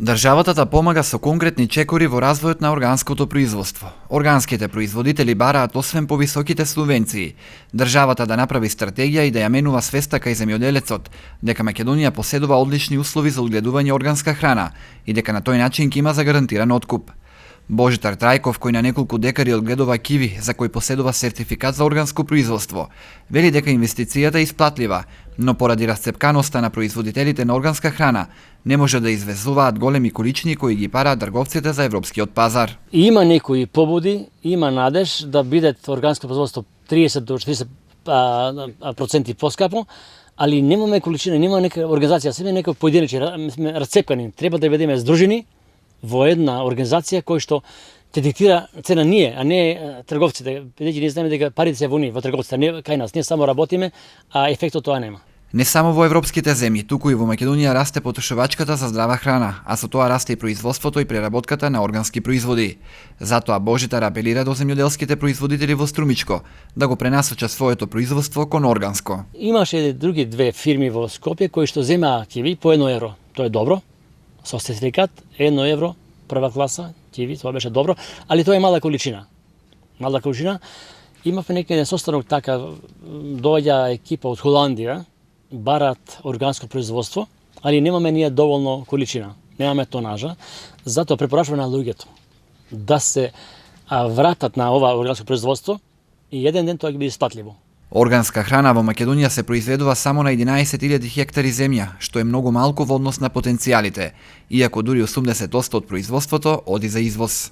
Државата да помага со конкретни чекори во развојот на органското производство. Органските производители бараат освен повисоките субвенции, државата да направи стратегија и да ја менува свеста кај земјоделецот дека Македонија поседува одлични услови за одгледување органска храна и дека на тој начин ќе има загарантиран откуп. Божитар Трајков, кој на неколку декади одгледува киви за кој поседува сертификат за органско производство, вели дека инвестицијата е исплатлива, но поради расцепканоста на производителите на органска храна не може да извезуваат големи количини кои ги параат трговците за европскиот пазар. Има некои побуди, има надеж да биде органско производство 30 до 40% поскапо, али немаме количина, нема нека организација, себе некои поединечни сме расцепкани. Треба да бидеме здружени во една организација која што те диктира цена ние, а не трговците. Бидејќи ние знаеме дека парите се во ние, во трговците, не кај нас. Ние само работиме, а ефектот тоа нема. Не само во европските земји, туку и во Македонија расте потрошувачката за здрава храна, а со тоа расте и производството и преработката на органски производи. Затоа Божитар апелира до земјоделските производители во Струмичко да го пренасочат своето производство кон органско. Имаше други две фирми во Скопје кои што земаа киви по 1 евро. Тоа е добро. Со сертификат 1 евро прва класа киви, тоа беше добро, али тоа е мала количина. Мала количина. Имавме некаде состанок така, доаѓа екипа од Холандија, барат органско производство, али немаме ние доволно количина, немаме тонажа, затоа препорачуваме на луѓето да се вратат на ова органско производство и еден ден тоа ќе биде исплатливо. Органска храна во Македонија се произведува само на 11.000 хектари земја, што е многу малку во однос на потенцијалите, иако дури 80% од производството оди за извоз.